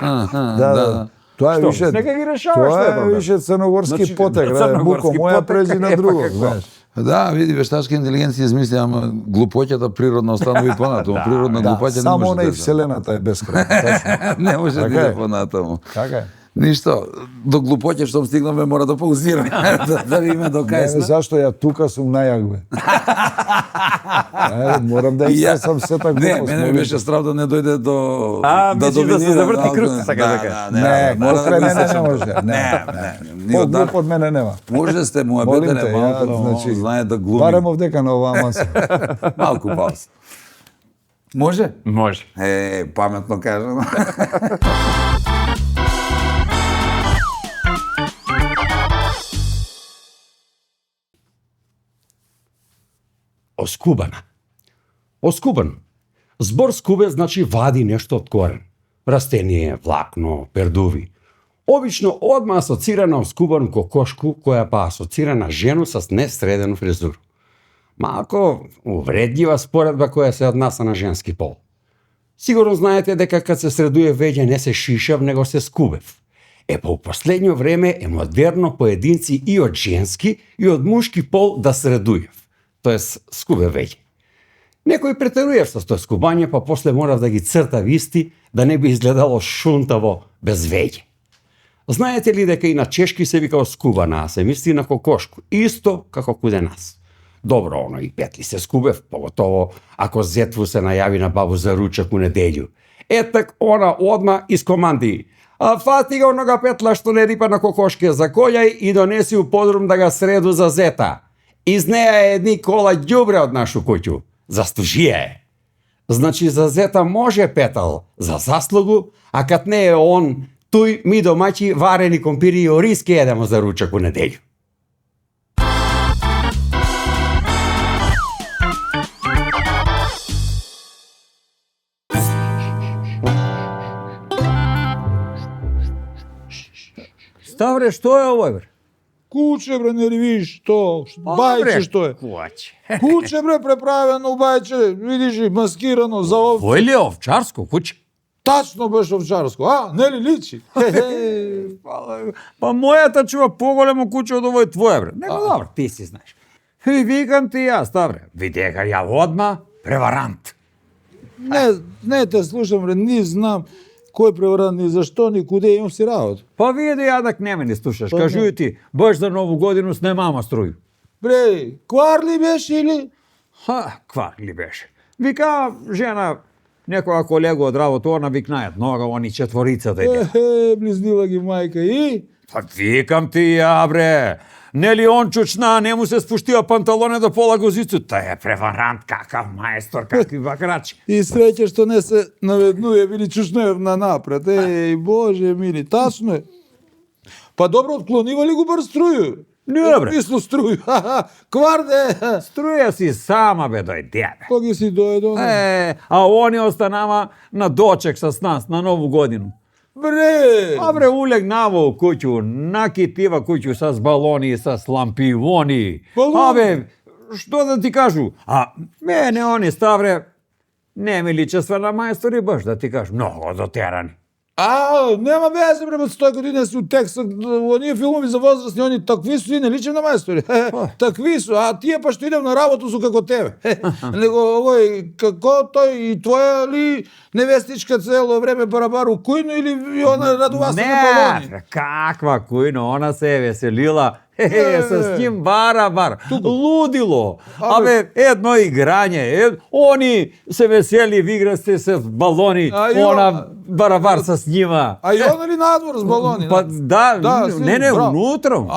Да. Тоа е
Што?
више.
Нека ги решаваш, што е
Тоа е
проблем?
више црногорски
Значи,
потек, да,
црногорски
буко моја
потек,
прези на
епа
друго,
како.
знаеш.
Да, види, вештачка интелигенција измисли, ама глупоќата природно останови понатаму. Природна
Да,
глупаќа не
само
може
она и
да
вселената е бескрајна, тачно.
не може да
Така
иде
е.
понатаму.
Така е.
Ништо, до глупоќе што стигнаме мора да паузираме, да видиме до кај
Не,
сме.
зашто ја тука сум најагбе. Морам да истесам сета глупост.
Не, мене ми беше страв да не дојде до
Мислиш да се заврти круг, сака да кажеш.
Не,
мора
покрај
го
мене не
исечам.
може. Не. По-глуп од мене нема.
Може сте му
Молим
обетене
те,
малку,
ја, значи,
знае да глуми.
Барем овдека на оваа маса.
Малку пауз. Може?
Може.
Паметно кажано.
Оскубана. Оскубан. Збор скубе значи вади нешто од корен. Растение, влакно, пердуви. Обично одма асоцира на оскубану кокошку, која па асоцира на жену со несредену фризуру. Малко увредлива споредба која се однаса на женски пол. Сигурно знаете дека кад се средуе веќе не се шишав, него се скубев. Па у последно време е модерно поединци и од женски и од мушки пол да средуев. Тоест, скубе веќе. Некој претеруев со тоа скубање, па после морав да ги цртав исти, да не би изгледало шунтаво, без веќе. Знаете ли дека и на чешки се вика оскубана, а се мисли на кокошку, исто како куде нас. Добро, оно и петли се скубев, поготово ако зетву се најави на бабу за ручак у неделju. Етак она одма искоманди. А фати го онога петла што не рипа на кокошке, закољај и донеси у подрум да га среду за зета. Из неја едни кола ѓубре од нашу куќу. Застужија е. Значи за зета може петал за заслугу, а кад не е он, туј ми домаќи варени компири и ориски едемо за ручак у неделju.
Ставре, што е овој, бре?
Куче, бре, не видиш што? Бајче што е?
Куаќе.
Куче, бре, преправено бајче, видиш и маскирано за овце.
Ој ли е овчарско куќе?
Тачно беше овчарско, а? Нели личи?
Па мојата чува поголемо куќе од овој твое, бре. Него добро, ти си знаеш. И викам ти јас, Ставре, видега ја одма преварант.
Не те слушам, бре, ни знам кој преварант, ни зашто, ни куде, имам си работа.
Па види јадак не ме не слушаш.
Па,
Кажуј ти, баш за нову годину снемама струју.
Бре, квар ли беше или?
Ква ли беше? Вика жена, некоја колега од работа, она викнајат нога, они четворицата иде.
Близнила ги мајка и?
Па викам ти ја, бре. Нели он чучна, не му се спуштива панталоне до пола гузицу. Тај е преварант, какав маестор, какви бакрачи.
И среќа што не се наведнуе, били чушнеев на напред. Еј, Боже мили, тачно е. Па добро, отклонива ли го бар струју?
Не, бре.
Мисло струју, кварде.
Струја си сама, бе, дојде, бе.
Па ги си дојде.
А они останава на дочек с нас, на нову годину.
Бре!
А бре, улегнава у куќу, накитива куќу с балони, с лампиони.
Балони?
Абе, што да ти кажу? А мене они, Ставре, не ми личества на мајстори, баш да ти кажу, многу дотерани.
Нема везе, бре, 100 години су текстот, оние филмови за возрастни, они такви су и не личим на мајстори. Такви су, а тие па што идем на работу су како тебе. Него овој, како тој и твоја ли невестичка цело време барабару кујно или она радуваса на балони?
Не, каква кујно, она се е веселила. С ним барабар, лудило. Абе, едно играње, они се весели, играсте се в балони, она барабар с нима.
А и она ли надвор с балони?
Па да, не, внутром.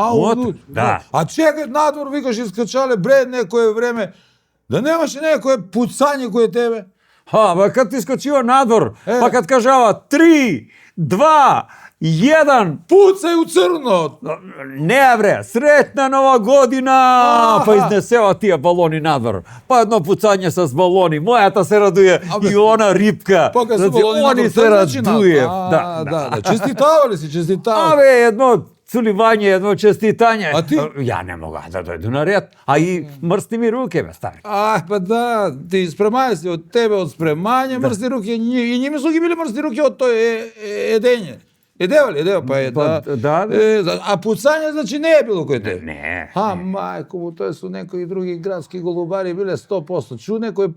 Да.
А чекај надвор, викаш, искачале, бре, некое време, да немаше некое пуцање кој тебе?
Ба, кад ти скочива надвор, па кад кажава 3, 2, 1,
пуцај у црно.
Не, бре, сретна нова година! Па изнесева тие балони надвор. Па едно пуцање с балони. Мојата се радуе и она рипка.
Па кај се балони надвор,
они се радуе. Да.
Честитава ли си, честитава?
Абе, едно цуливање, едно честитање.
А ти?
Ја не мога да дојду на ред. А и мрсни ми руке, бе, стари.
Па да, ти спремај си од тебе, од спремање, мрсни руке. И ними су ги били мрсни руке од тој едење. Едева ли? Едева, па е,
да.
А пуцање, значи, не е било кој тебе?
Не.
Мајко му, тој су некои други градски голубари биле 100%. Чу некој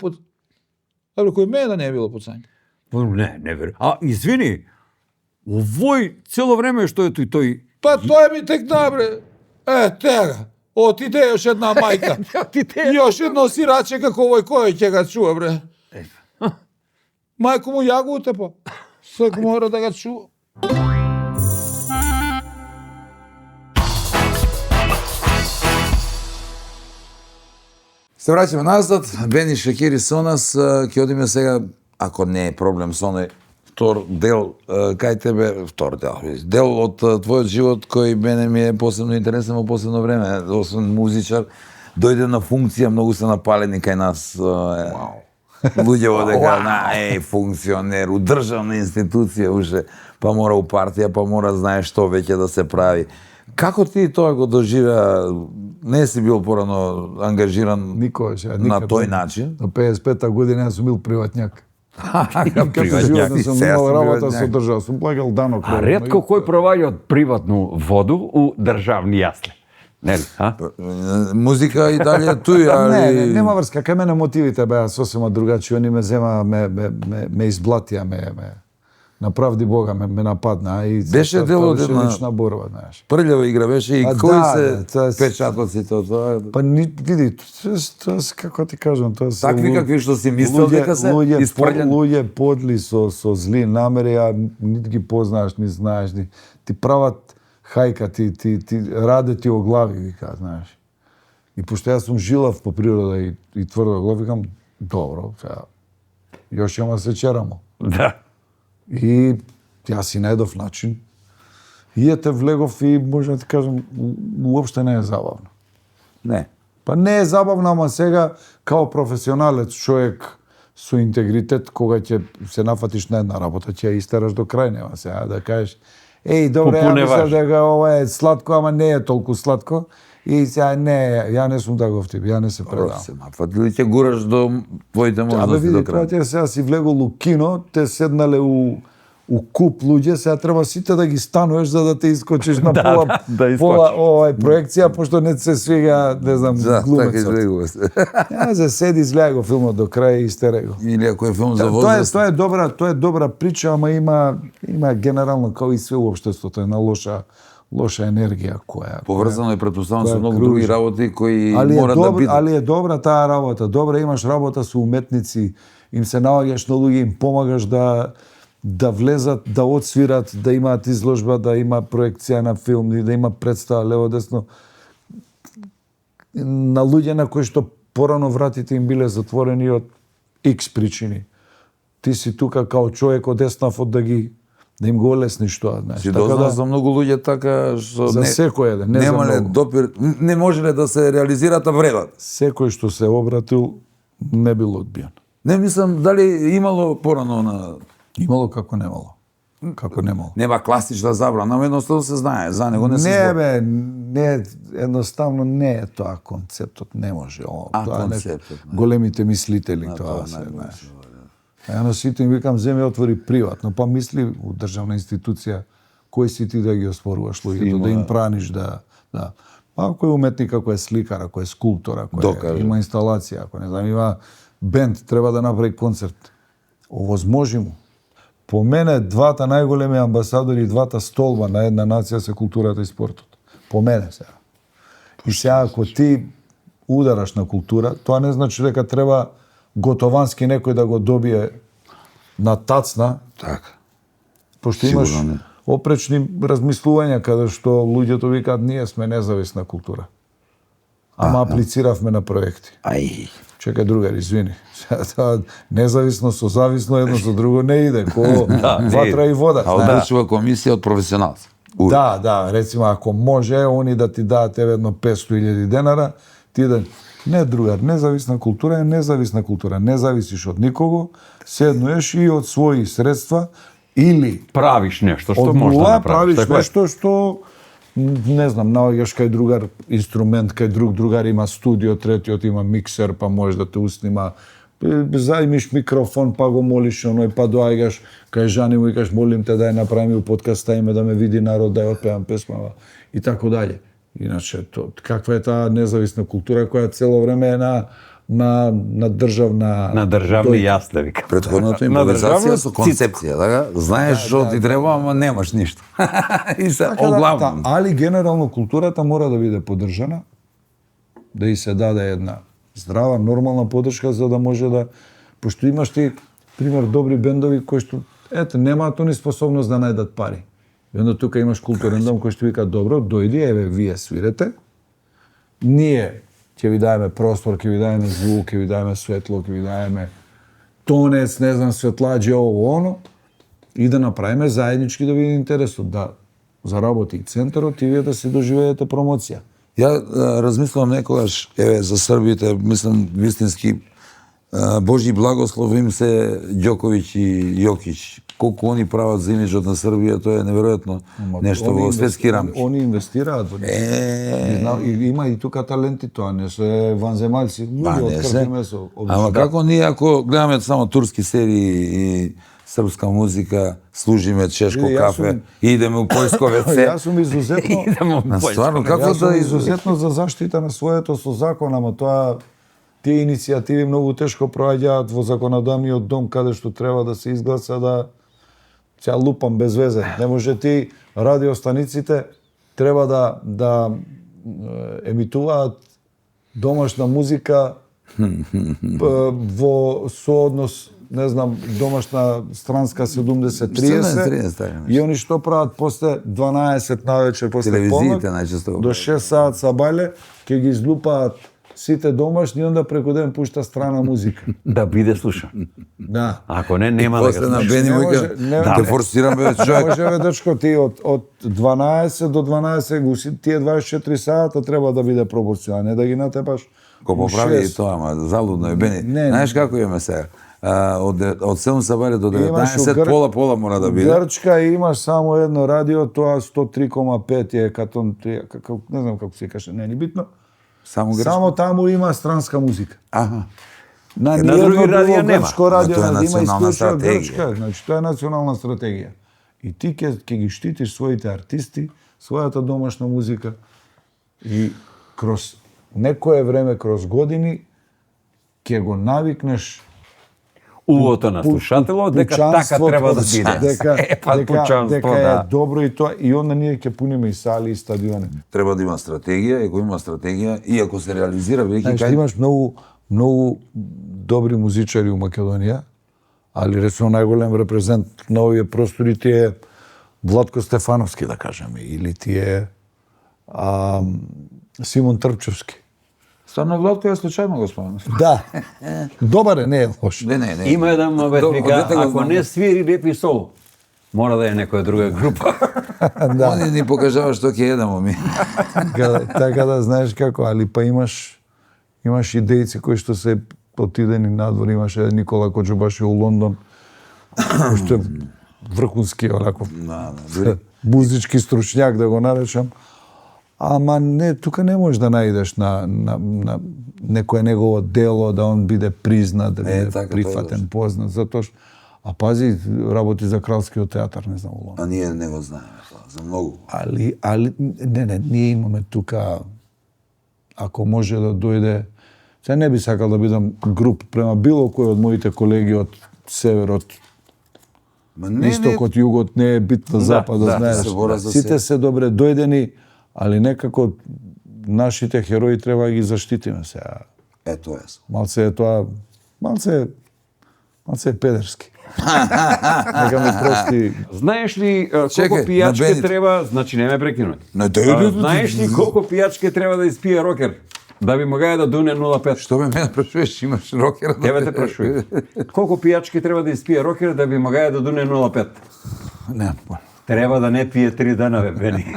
Абе, кој мене не е било пуцање?
Не верувам. А, извини, овој цело време што е тој...
Па тој ми текна, бре. Тега. Отиде још една мајка. Још едно сираче како овој, кој ќе го чува, бре? Мајко му ја го утепа. Свек мора да го чува.
Се враќаме назад, Бени Шекери со нас, ќе одиме сега, ако не е проблем со оној втор дел, кај тебе, дел од твојот живот кој мене ми е посебно интересен во последно време, освен музичар, дојде на функција, многу се напалени кај нас. Луѓе дека функционер, у државна институција уште, па мора у партија, па мора знае што веќе да се прави. Како ти тоа го доживеа? Не си бил порано ангажиран
Никогаш,
на тој начин?
На 55-та година сум бил приватњак.
Приватњак,
сум имал работа со држава, сум плагал данок.
А ретко кој проваѓа од приватну воду у државни јасли. Нели,
Музика и дали туј,
али... Нема врска, кај мене мотивите беа сосема другачи, они ме зема, ме изблатија, ме направди Бога ме нападна и
Беше дел од една
лична борба, знаеш.
прљава игра беше и кои
да, тоа
се печатоците од тоа?
Па види, тоа се како ти кажам, тоа се
Такви какви што си мислел дека се испрљани.
луѓе подли со зли намери, а нити ги познаеш, ни знаеш, ти прават хајка, ти раде ти о глави, вика, знаеш. И пошто јас сум жилав по природа и тврдо глав, викам, добро, сега, још ќе се черамо.
Да.
И јас си најдов начин. И ете влегов и може да ти кажам, уопште не е забавно.
Не.
Па не е забавно, ама сега као професионалец човек со интегритет, кога ќе се нафатиш на една работа, ќе ја истераш до крај, нема сега да кажеш добре, ја мислам дека ова е сладко, ама не е толку сладко. И сега не, ја не сум таков тип, ја не се предавам.
Се нафатили ќе гураш до твоите можности до крај.
Тоа сега си влегол у кино, те седнале у куп луѓе, сега треба сите да ги стануеш за да те искочиш на пола проекција, пошто не се свига, не знам, глумецот.
Така излегува се.
Ја се седи, изгледа го филмот до крај и истере го.
Или ако е филм за возраст.
Тоа е добра прича, ама има генерално као и све општеството една лоша енергија која
поврзано е претпоставам со многу други работи кои мора да бидат.
Али е добра таа работа. Добра имаш работа со уметници, им се наоѓаш на луѓе, им помагаш да влезат, да отсвират, да имаат изложба, да има проекција на филм, да има представа лево десно. На луѓе на кои што порано вратите им биле затворени од X причини. Ти си тука као човек од Еснавот да им го олесниш тоа, знаеш.
Си дознал за многу луѓе така што
за секој еден, не
немале
за многу.
допир, не можеле да се реализираат, а вредат.
Секој што се обратил не бил одбиен.
Не мислам дали имало порано на
Имало како немало. Како немало.
нема класична забрана, но едноставно се знае, за него не се
Не
збори.
бе, не едноставно не е тоа концептот, не може. Тоа
концептот, не.
Големите мислители тоа се, знаеш. Ја на сите им викам, земе отвори приватно, па мисли у државна институција, кој си ти да ги оспоруваш луѓето, да им праниш, да. Ако е уметник, ако е сликар, ако е скулптор, ако има инсталација, ако не знам, има бенд, треба да направи концерт. Овозможи му. По мене, двата најголеми амбасадори, двата столба на една нација се културата и спортот. По мене сега. И сега, ако ти удараш на култура, тоа не значи дека треба готовански некој да го добие на тацна,
Така.
пошто имаш
Сигурно не.
опречни размислувања каде што луѓето викаат ние сме независна култура. Ама аплициравме на проекти.
Ај.
Чекај, другар, извини. Тоа независно со зависно едно со друго не иде, ко ватра и вода.
А одржува комисија од професионалци.
Да, рецимо ако може они да ти дадат едно 500.000 денара, ти да не, другар, независна култура е независна култура, не зависиш од никого, седнуеш и од своји средства или
Правиш нешто што
од
може да
нула
направиш.
правиш нешто што не знам, наоѓаш кај другар инструмент, кај другар има студио, третиот има миксер, па може да те уснима. Зајмиш микрофон, па го молиш оној, па доаѓаш кај Жани му викаш молим те дај направи подкаста име да ме види народ, дај отпевам песмава и така дале. Иначе каква е таа независна култура која цело време е на државна
На државни јасле, вика.
Претходното импровизација со концепција, така? Знаеш што ти треба, ама немаш ништо. И се оглавно.
Али генерално културата мора да биде поддржана, да и се даде една здрава, нормална поддршка за да може да пошто имаш ти пример добри бендови кои што немаат они способност да најдат пари. И onda тука имаш културен дом кој што вика добро, дојди, еве вие свирете. Ние ќе ви даеме простор, ќе ви даеме звук, ќе ви даеме светло, ќе ви даеме тонец, не знам, светладџе, ово, оно, и да направиме заеднички да биде интересот, да заработи и центарот и вие да се доживеете промоција.
Ја размислувам некогаш, еве, за србите, мислам, вистински, Божи благослов им се Ѓоковиќ и Јокич. Колку они прават за имиджот на Србија, тоа е неверојатно нешто во светски рамки.
Они инвестираат во него. Има и тука таленти, тоа не се ванземалци, луѓе од крв и месо.
Ама како ние ако гледаме само турски серии и српска музика, служиме чешко кафе, идеме у појско веце.
Јас сум изузетно.
Стварно, како
Јас сум
да
изузетно за заштита на своето со закон, ама тоа тие иницијативи многу тешко проаѓаат во законодавниот дом каде што треба да се изгласа да Сега лупам без везе. Не може ти радиостаниците треба да емитуваат домашна музика во сооднос, не знам, домашна странска 70-30 и они што прават после 12 навечер, после полнок,
Телевизиите најчесто.
до 6 саат сабајле, ќе ги излупаат сите домашни и онда преку ден пушта страна музика.
Да биде слушан.
Да.
Ако не, нема да
После
го
на
слушаш.
Бени
Не
му
може-
вика,
не-
те форсирам бе човек.
Може бе дечко ти од 12 до 12 тие 24 сата треба да биде пропорционално, не да ги натепаш.
Ко
у
поправи и
6.
тоа, ама залудно е Бени.
Не.
Знаеш како имаме сега? Од 7 сабајле до
Имаш
19
у
пола мора да биде.
Грчка имаш само едно радио, тоа 103,5 е катон, не знам како се каже, не е ни битно.
Само грчка.
Само таму има странска музика.
Аха.
На
На
ниедно
други
друго
радија нема.
грчко радио
Тоа е
не има
национална
исклучува
стратегија.
грчка, значи тоа е национална стратегија. И ти ќе ги штитиш своите артисти, својата домашна музика и кроз некое време, кроз години ќе го навикнеш
Увото на слушателот дека така треба да биде.
Дека, дека
пучанство,
е
да.
добро и тоа, и onda ние ќе пуниме и сали и стадиони.
Треба да има стратегија, ако има стратегија и ако се реализира веќе
Знаеш,
кај
имаш многу добри музичари у Македонија, али речено најголем репрезент на овие простори ти е Владко Стефановски, да кажеме, или ти е Симон Трпчевски.
Стварно Владко е случајно го спомнам.
Да. Добар е, не е лош.
Не.
Има еден мовет
Добро,
вика,
дете го
ако
знам.
не свири реп сол, мора да е некоја друга група.
Да.
Они ни покажава што ќе едемо ми.
Така да знаеш како, али па имаш идејци кои што се отидени надвор, имаше Никола Коџубаши у Лондон, кој што е врхунски онаков
дури.
музички стручњак да го наречам. Ама не, тука не можеш да најдеш на некое негово дело, да он биде признат, да биде
така, тоа е
прифатен,
точно.
познат, затоа што пази, работи за Кралскиот театар, не знам, у Лондон.
А ние не го знаеме тоа, за многу.
Али не, ние имаме тука, ако може да дојде, сега не би сакал да бидам груп према било кој од моите колеги од северот,
Ма не,
истокот, југот, не е битно западот,
да,
знаеш.
се борат за
Сите
се.
се добре дојдени, али некако нашите херои треба да ги заштитиме сега.
Ето е.
Малце е тоа, малце е педерски. Нека ми прости.
Знаеш ли
Чекај,
колку
на
пијачки
Бенито.
треба, значи не ме прекинувај.
Не,
Знаеш ли колку пијачки треба да испие рокер да би могае да дуне 0,5?
Што ме прашуваш, имаш рокер?
Тебе те прашувам. Колку пијачки треба да испие рокер да би могае да дуне 0,5?
Не,
Треба да не пие 3 дена, бе, Бени.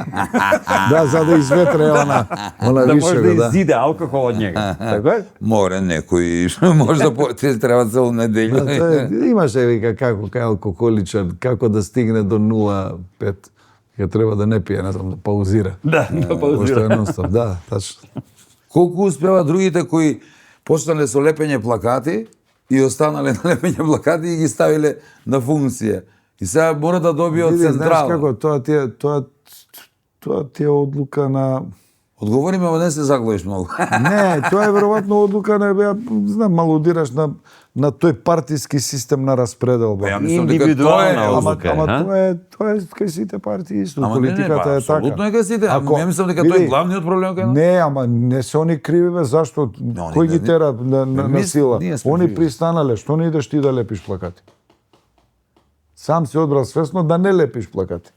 да, за да изветре она
Да
више,
може да
да.
изиде алкохол од njega. Така е?
Море некој, може да ти треба целу неделја.
Имаше вика како кај алкохоличар, како да стигне до 0,5. Ќе треба да не пие, не знам, да паузира.
Да, да
Пошто е
паузира.
нонстоп, да, тачно.
Колку успева другите кои почнале со лепење плакати и останале на лепење плакати и ги ставиле на функција. И сега мора да добие од
Види, знаеш
централа.
како, тоа ти е одлука на...
Одговори ме, не се заглавиш многу.
Не, тоа е веројатно одлука на, знам, малудираш на тој партиски систем на распредел.
Ја мислам дека
Индивидуална
тоа е,
одлука.
Ама
а?
тоа е кај сите партии исто.
Ама не,
Политиката е така.
апсолутно е кај сите.
Ако-
Ја мислам дека тоа е
види,
главниот проблем кај нас.
Не, ама не се они криви, бе, зашто?
они
Кој ги
не-
тера на
Ние
сила?
сме
Они
криви.
пристанале, што не идеш ти да лепиш плакати? Сам си одбрал свесно да не лепиш плакати.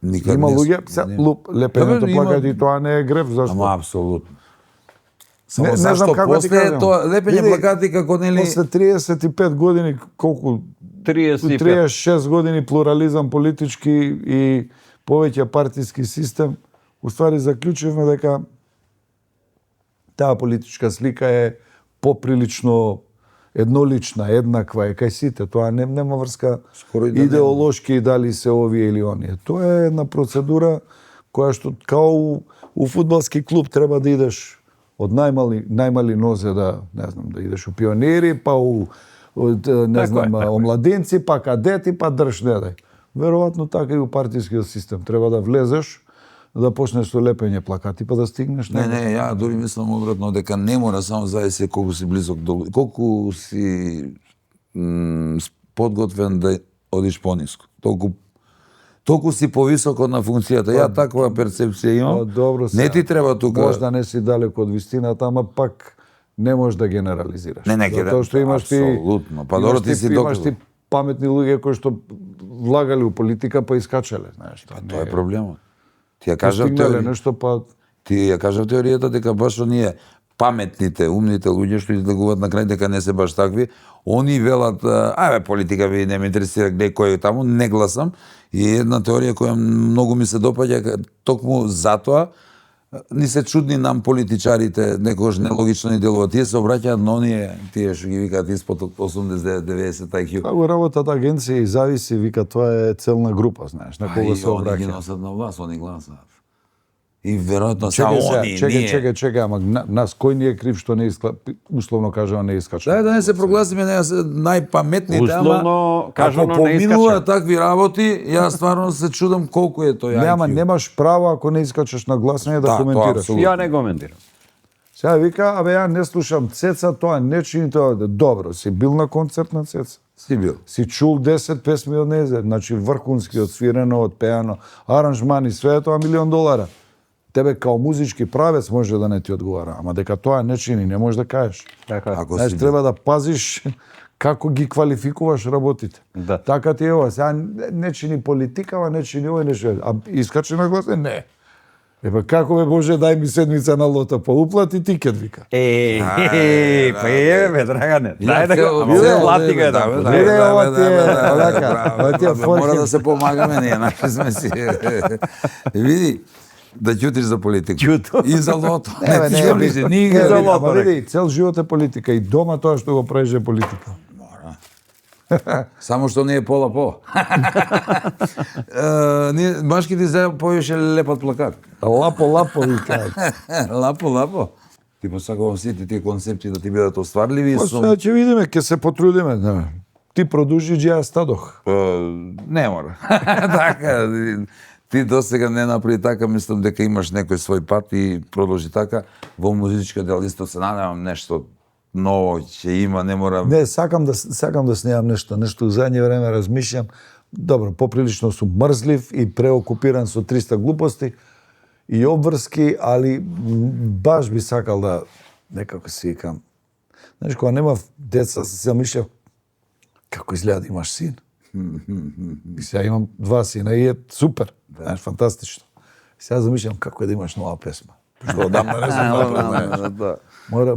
Никад
Има
не-
луѓе,
не.
лепењето
Добре, има-
плакати, тоа не е грев, зашто?
Ама апсолутно. Само
Не знам
зашто
како да ти
после
кажам.
тоа лепење
Види,
плакати како нели
После 35 години, колку
35.
36 години плурализам политички и повеќе партиски систем, уствари заклучивме дека таа политичка слика е поприлично еднолична, еднаква е кај сите. Тоа нема врска
Скоро и да
идеолошки дали се овие или оние. Тоа е една процедура која што као у фудбалски клуб треба да идеш од најмали нозе да, не знам, да идеш у пионери, па не знам, омладинци, па кадети, па држ не дај. Веројатно така и у партискиот систем. Треба да влезеш, да почнеш со лепење плакати, па да стигнеш.
Не, ја дури мислам обратно дека не мора само зависи колку си близок до колку си подготвен да одиш пониско. Толку си повисоко на функцијата. Ја таква перцепција имам.
Добро се.
Не ти треба тука.
Можда не си далеко од вистината, ама пак не можеш да генерализираш.
Не,
Затоа што имаш ти
апсолутно. Па добро, ти си
имаш
доктор.
ти паметни луѓе кои што влагале у политика па искачале, знаеш.
Тоа е проблемот. Ти ја кажав
Постигнале
теорија.
нешто па
Ти ја кажав теоријата дека баш оние паметните, умните луѓе што излегуваат на крај дека не се баш такви, они велат, ајде политика би не ме интересира глеј кој е таму, не гласам. И една теорија која многу ми се допаѓа, токму затоа ни се чудни нам политичарите, некогаш нелогично ни делуваат. Тие се обраќаат на оние, тие што ги викаат испод 80-90 IQ.
како работата агенција и зависи, вика тоа е целна група, знаеш, на кого се
Они ги
обраќа.
носат на власт, они гласаат. И веројатно са они, ние.
Чекај, ама нас кој ни е крив што не условно кажано не искача?
Да не се прогласиме неа се најпаметните,
Условно
ама
кажано
ако
не искача.
поминуваат такви работи, јас стварно се чудам колку е тој IQ.
Нема, немаш право ако не искачаш на гласање да
Да, тоа
коментираш.
апсолутно.
Ја не коментирам.
Сега вика, абе ја не слушам Цеца, тоа не чини тоа. Добро, си бил на концерт на Цеца.
Си бил.
Си чул 10 песми од незе, значи врхунски, одсвирено, одпеано, аранжмани, све е тоа $1.000.000. Тебе као музички правец може да не ти одговара, ама дека тоа не чини, не можеш да кажеш.
Така.
Ако
Знаеш,
си
треба да пазиш како ги квалификуваш работите.
Да.
Така ти е ова, сега не чини политика, ама не чини ова, не чини. А искачи на глас? Не. Епа како бе Боже, дај ми седмица на лото, па уплати тикет, вика.
Па бе, Драгане. Дај да
цел-
ама
цел-
плати га
да,
да.
да,
Виде,
да,
ова
да,
ти е,
да, да,
овака,
да,
ова ти е
да, Мора
форхед.
да се помагаме ние, наши сме си. Види, да ќутиш за политика.
Ќутам.
И за лото.
Не, бе,
ти
не,
што
види,
лише,
не,
нига.
види,
лото,
ама
рек.
види, цел живот е политика и дома тоа што го правиш е политика.
Само што не е пола по. Ние машките за повише лепат плакат.
Лапо, вика.
Лапо. Ти посакувам сите тие концепти да ти бидат остварливи и
Па
сум...
сега ќе видиме, ќе се потрудиме. Не. Ти продужи, ја стадох.
Не мора. Така, ти досега не направи така, мислам дека имаш некој свој пат и продолжи така. Во музичка дел исто се надевам нешто ново ќе има, не мора...
Не, сакам да снимам нешто у задње време размишлям. Добро, поприлично сум мрзлив и преокупиран со 300 глупости и обврски, али баш би сакал да некако си викам. Знаеш, кога немав деца, се замишлям како изгледа да имаш син. И сега имам 2 сина и е супер. Знаеш, фантастично. И сега замишлям како е да имаш нова песма. Што одамна не знам.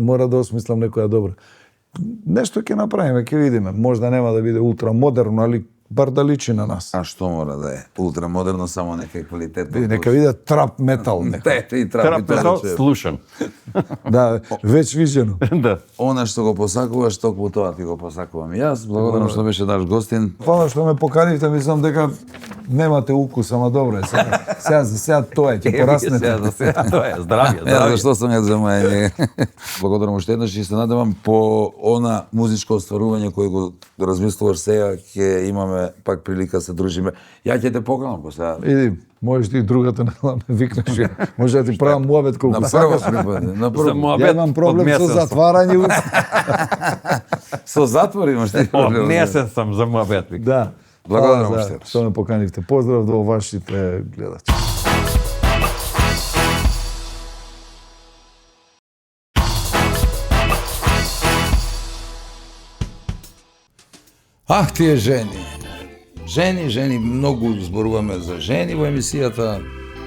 Мора да осмислам некоја добра. Нешто ќе направиме, ќе видиме. Можда нема да биде ултрамодерно, али бар да личи на нас.
А што мора да е? Ултрамодерно, само нека квалитетно.
Види, нека биде трап метал.
Те и трапи
Трапезал слушан.
Да, веќе вижено.
Да.
Она што го посакуваш, токму тоа ти го посакувам и јас. Благодарам што беше наш гостин.
Фала што ме поканивте, мислам дека немате укус, ама добро е. Сега тоа е, ќе пораснете.
Тоа е, здравје,
Ја,
здравје.
зашто сум ја за мајне. Благодарам уште еднаш и се надевам по она музичко остварување кој го размислуваш сега, ќе имаме пак прилика се дружиме. Ја ќе те поканам после.
Иди, можеш ти другата недела ме викнеш. Може да ти правам муабет колку
На
сакаш.
прво, на
За
прво.
моабет
Ја имам проблем
од
со
месец.
затварање.
Со затвор имаш ти
Од
проблем.
месец сам за моабет.
Да.
Благодарам
Фала
уште
за
еднаш.
што ме поканивте. Поздрав до вашите гледачи.
Ах, тие жени. Жени, многу зборуваме за жени во емисијата.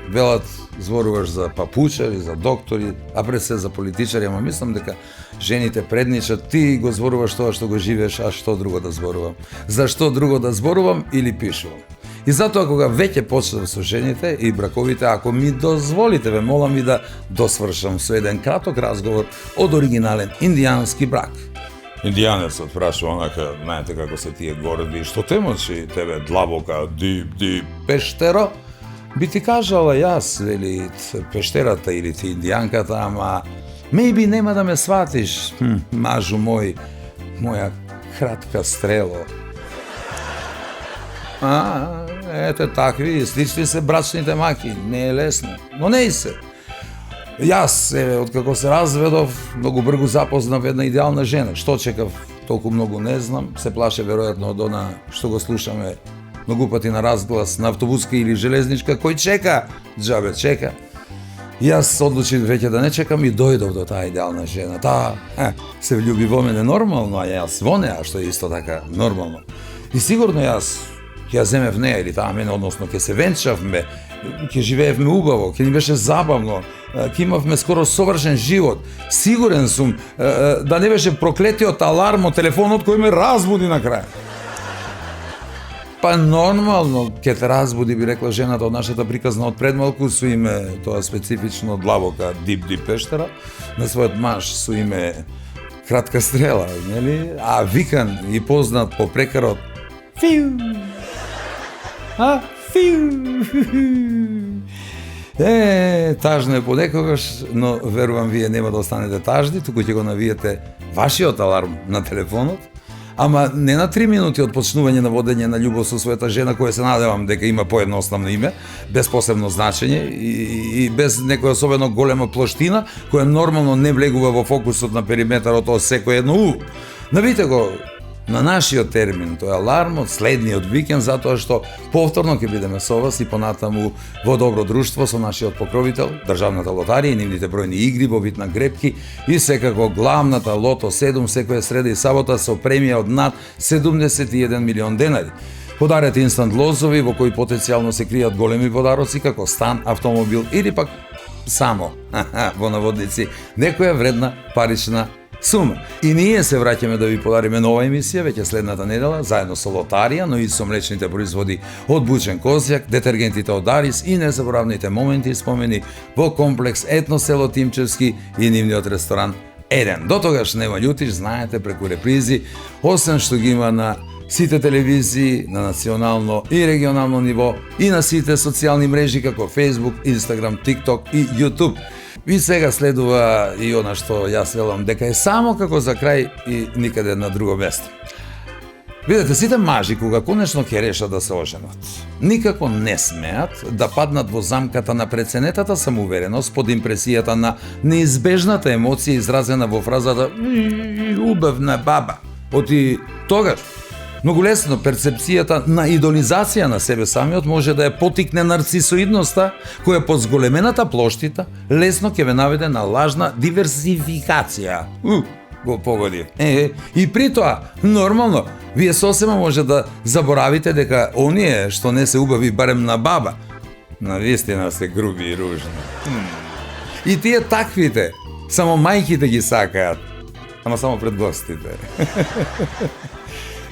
Велат, зборуваш за папучари, за доктори, а пред се за политичари, ама мислам дека жените предничат. Ти го зборуваш тоа што го живееш, а што друго да зборувам? За што друго да зборувам или пишувам? И затоа кога веќе почнав со жените и браковите, ако ми дозволите, ве молам ви да досвршам со еден краток разговор од оригинален индијански брак. Индијанецот прашува онака, знаете како се тие горди, што те мочи тебе длабока, дип, пештеро? Би ти кажала јас, вели, пештерата или ти индијанката, ама maybe нема да ме сватиш, мажу мој, моја кратка стрело. Ете такви, слични се брачните маки, не е лесно, но не и се. Јас, откако се разведов, многу бргу запознав една идеална жена. Што чекав? толку многу не знам, се плаше веројатно од она што го слушаме многу пати на разглас на автобуска или железничка, кој чека, џабе чека. Јас одлучив веќе да не чекам и дојдов до таа идеална жена. Таа се влюби во мене нормално, а јас во неа, што е исто така нормално. И сигурно јас ќе ја земев неа или таа мене, односно ќе се венчавме, ќе живеевме убаво, ќе ни беше забавно, ќе имавме скоро совршен живот. Сигурен сум да не беше проклетиот аларм од телефонот кој ме разбуди на крај. Па нормално ќе те разбуди, би рекла жената од нашата приказна од предмалку, со име тоа специфично длабока Дип пештера, на својот маж со име Кратка стрела, нели? А викан и познат по прекарот Фиу! Фиу! Тажно е понекогаш, но верувам вие нема да останете тажни, туку ќе го навиете вашиот аларм на телефонот, ама не на 3 минути од почнување на водење на љубов со својата жена, која се надевам дека има поедноставно име, без посебно значење и без некоја особено голема плоштина, која нормално не влегува во фокусот на периметарот од секој едно у. Навите го на нашиот термин, тој алармот, следниот викенд, затоа што повторно ќе бидеме со вас и понатаму во добро друштво со нашиот покровител, Државната лотарија и нивните бројни игри во вид на грепки и секако главната Лото 7 секоја среда и сабота со премија од над 71 милион денари. Подарете инстант лозови во кои потенцијално се кријат големи подароци како стан, автомобил или пак само, во наводници, некоја вредна парична сума. И ние се враќаме да ви подариме нова емисија веќе следната недела, заедно со Лотарија, но и со млечните производи од Бучен Козјак, детергентите од Арис и незаборавните моменти и спомени во комплекс Етно село Тимчевски и нивниот ресторан Еден. До тогаш нема љутиш, знаете, преку репризи, освен што ги има на сите телевизии, на национално и регионално ниво и на сите социјални мрежи како Facebook, Instagram, TikTok и YouTube. И сега следува и она што јас велам дека е само како за крај и никаде на друго место. Видете, сите мажи кога конечно ќе решат да се оженат, никако не смеат да паднат во замката на преценетата самоувереност под импресијата на неизбежната емоција изразена во фразата убавна баба. Оти тогаш многу лесно перцепцијата на идолизација на себе самиот може да ја потикне нарцисоидноста, која под зголемената плоштита лесно ќе ве наведе на лажна диверсификација. Го погоди. И при тоа, нормално, вие сосема може да заборавите дека оние што не се убави барем на баба, навистина се груби и ружни. И тие таквите, само мајките ги сакаат, ама само пред гостите.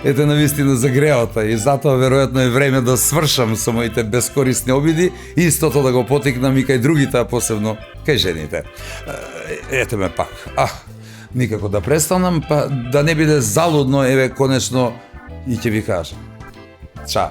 Ете навистина за греота и затоа веројатно е време да свршам со моите бескорисни обиди и истото да го потикнам и кај другите, а посебно кај жените. Ете ме пак. Никако да престанам, па да не биде залудно, еве конечно и ќе ви кажам. Чао.